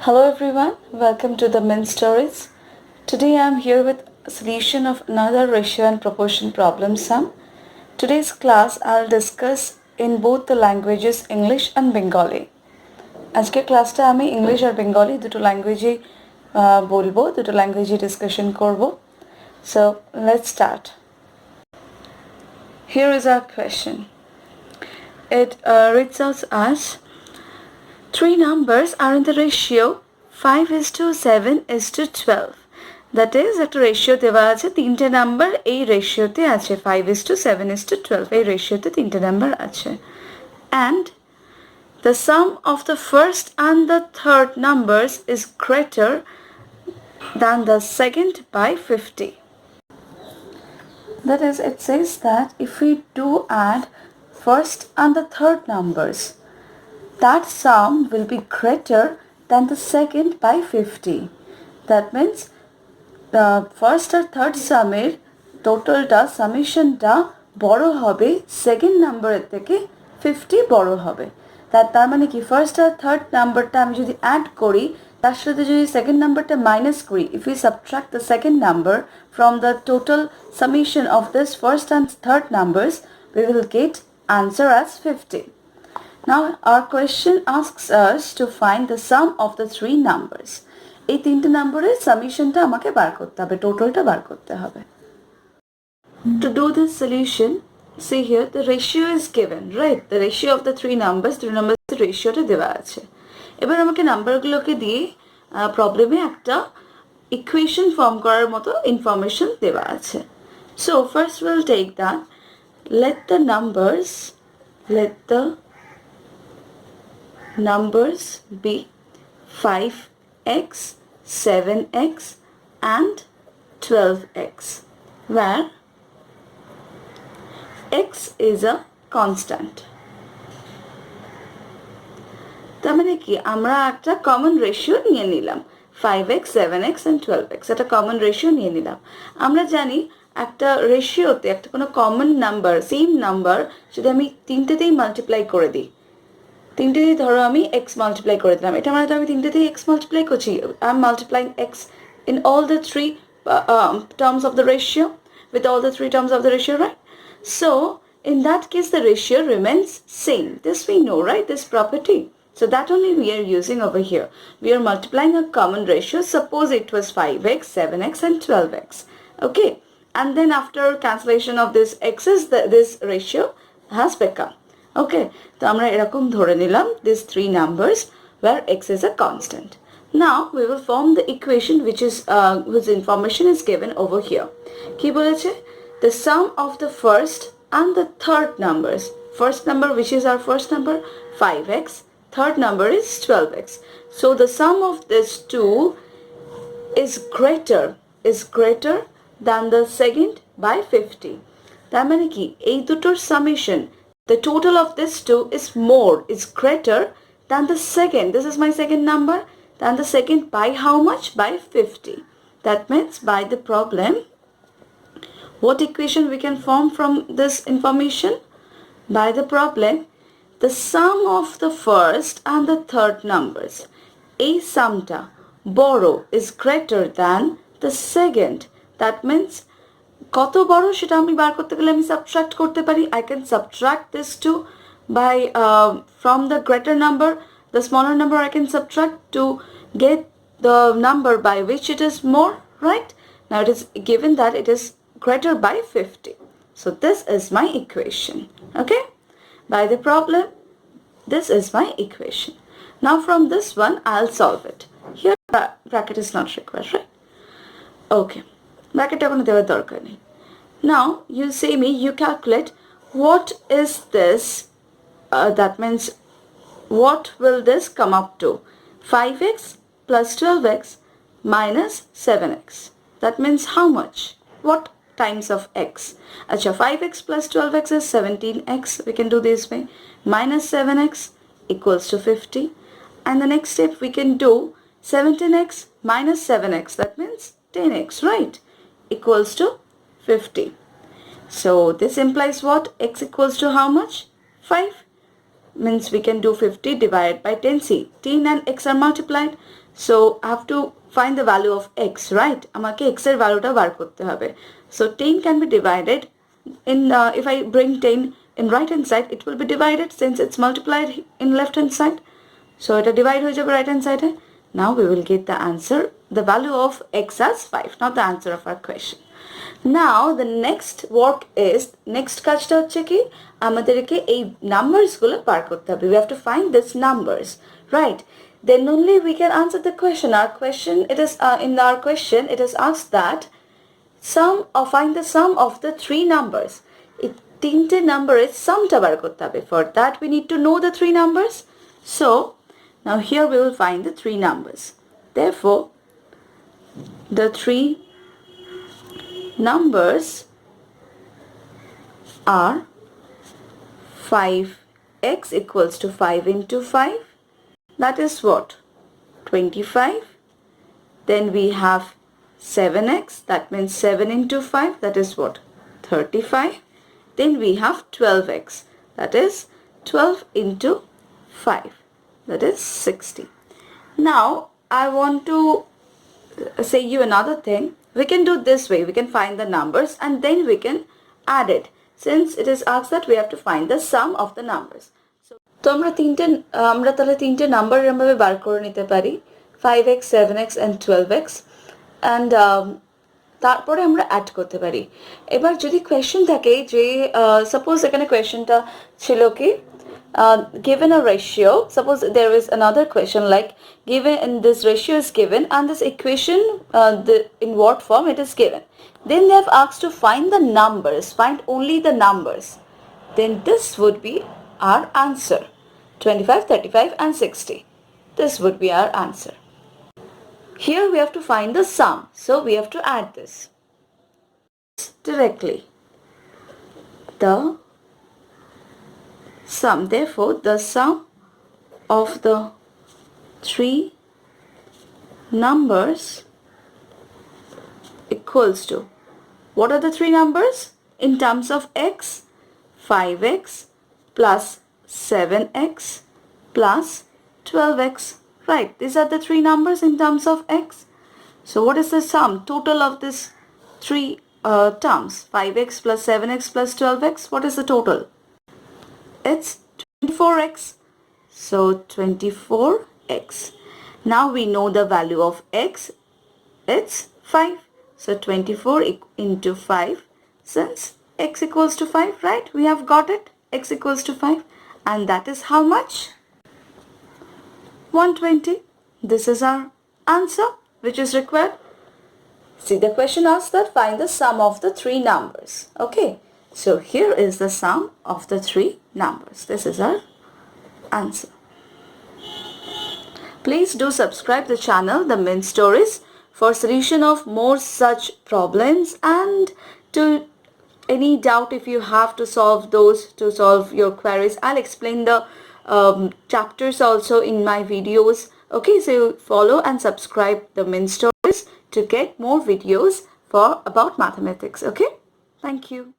Hello everyone, welcome to the Min Stories. Today I am here with a solution of another ratio and proportion problem sum. Today's class I'll discuss in both the languages English and Bengali. আজকের ক্লাসটা আমি English আর Bengali দুটো ল্যাঙ্গুয়েজেই বলবো, দুটো ল্যাঙ্গুয়েজে discussion করব. So let's start. Here is our question. It reads out as three numbers are in the ratio 5:7:12. That is, একটা ratio দেওয়া আছে, তিনটে নাম্বার এই রেশিওতে আছে, 5:7:12 এই রেশিওতে তিনটে নাম্বার আছে. And the sum of the first and the third numbers is greater than the second by 50. That is, it says that if we do add first and the third numbers, that sum will be greater than the second by 50. That means the first or third summer totalটা সামেশনটা বড় হবে second নাম্বারের থেকে 50 বড় হবে. তার মানে কি first আর third নাম্বারটা আমি যদি অ্যাড করি তার সাথে যদি সেকেন্ড নাম্বারটা মাইনাস করি, if we subtract the second number from the total summation of this first and third numbers, we will get answer as 50. Now our question asks us to find the sum of the three numbers. এই তিনটে নাম্বারের সামেশনটা আমাকে বার করতে হবে, টোটালটা বার করতে হবে. To do this solution, see here the ratio is given, right? The ratio of the three numbers রেশিওটা দেওয়া আছে. এবার আমাকে নাম্বারগুলোকে দিয়ে প্রবলেমে একটা ইকুয়েশন ফর্ম করার মতো ইনফরমেশন দেওয়া আছে. So first we'll take that. Let the numbers be 5x, 7x and 12x, where x is a constant. তার মানে কি আমরা একটা কমন রেশিও নিয়ে নিলাম, 5x, 7x and 12x একটা কমন রেশিও নিয়ে নিলাম. আমরা জানি একটা রেশিওতে একটা কোনো কমন নাম্বার, সেম নাম্বার যদি আমি তিনটেতেই মাল্টিপ্লাই করে দিই, তিনটেতেই ধরো আমি x মাল্টিপ্লাই করে দিলাম, এটা মানে তো আমি তিনটেতেই x মাল্টিপ্লাই করছি. I am multiplying x in all the three terms of the ratio, with all the three terms of the ratio, right? So in that case the ratio remains same. This we know, right? This property. So that only we are using over here. We are multiplying a common ratio. Suppose it was 5x, 7x and 12x. Okay. And then after cancellation of this x's, this ratio has become. Okay. So আমরা এরকম ধরে নিলাম these three numbers where x is a constant. Now we will form the equation which is whose information is given over here. কি বলেছে? The sum of the first and the third numbers. First number, which is our first number, 5x. Third number is 12x. So the sum of these two is greater than the second by 50. তার মানে কি এই দুটোর summation, the total of this two is greater than the second. This is my second number. Than the second by how much? By 50. That means by the problem, what equation we can form from this information? By the problem, the sum of the first and the third numbers, এই সামটা বড় is greater than the second. That means কত বড় সেটা আমি বার করতে গেলে আমি subtract করতে পারি. I can subtract this two by from the greater number, the smaller number I can subtract to get the number by which it is more, right? Now it is given that it is greater by 50. So this is my equation. Okay? By the problem, this is my equation. Now from this one, I'll solve it. Here bracket is not required, right? Okay. Bracket এখনো দেওয়ার দরকার নেই. Now you say me, you calculate what is this, that means what will this come up to? 5x plus 12x minus 7x. That means how much? What times of x? Acha, 5x plus 12x is 17x. We can do this way. Minus 7x equals to 50. And the next step we can do 17x minus 7x. That means 10x, right? Equals to 50. So this implies what? X equals to how much? 5. means we can do 50 divided by 10. See, 10 and x are multiplied. So I have to find the value of x, right? আমাকে x এর valueটা বার করতে হবে. So 10 can be divided in, if I bring 10 in right hand side, it will be divided since it's multiplied in left hand side. So it will divide হয়ে যাবে right hand side. Now we will get the answer, the value of x as 5, not the answer of our question. Now the next work is, next কাজটা হচ্ছে কি আমাদেরকে এই numbers গুলো বার করতে হবে. We have to find these numbers, right? Then only we can answer the question. Our question, it is in our question it is asked that find the sum of the three numbers. এই তিনটে number's sumটা বার করতে হবে. For that we need to know the three numbers. So now here we will find the three numbers. Therefore the three numbers are 5x equals to 5 into 5. That is what? 25. Then we have 7x. That means 7 into 5. That is what? 35. Then we have 12x. That is 12 into 5. That is 60. Now I want to say you another thing. We can do this way. We can find the numbers and then we can add it. Since it is asked that we have to find the sum of the numbers. তো আমরা তাহলে তিনটে number এভাবে বার করে নিতে পারি, 5x, 7x and 12x, and তারপরে আমরা অ্যাড করতে পারি. এবার যদি কোয়েশ্চেন থাকে যে সাপোজ এখানে কোয়েশ্চেনটা ছিল কি given a ratio, suppose there is another question like given, and this ratio is given and this equation in what form it is given, then they have asked to find the numbers, find only the numbers, then this would be our answer, 25, 35 and 60. This would be our answer. Here we have to find the sum, so we have to add this directly, the sum. Therefore the sum of the three numbers equals to, what are the three numbers in terms of x? 5x plus 7x plus 12x, right? These are the three numbers in terms of x. So what is the sum total of this three terms? 5x plus 7x plus 12x, what is the total? It's 24x. So 24x. Now we know the value of x, it's 5. So 24 into 5, since x equals to 5, right? We have got it, x equals to 5, and that is how much? 120. This is our answer which is required. See, the question asks that find the sum of the three numbers. Okay, so here is the sum of the three numbers. This is our answer. Please do subscribe the channel The Mint Stories for solution of more such problems, and to any doubt if you have to solve those, to solve your queries, I'll explain the chapters also in my videos. Okay, so follow and subscribe The Mint Stories to get more videos about mathematics. Okay, thank you.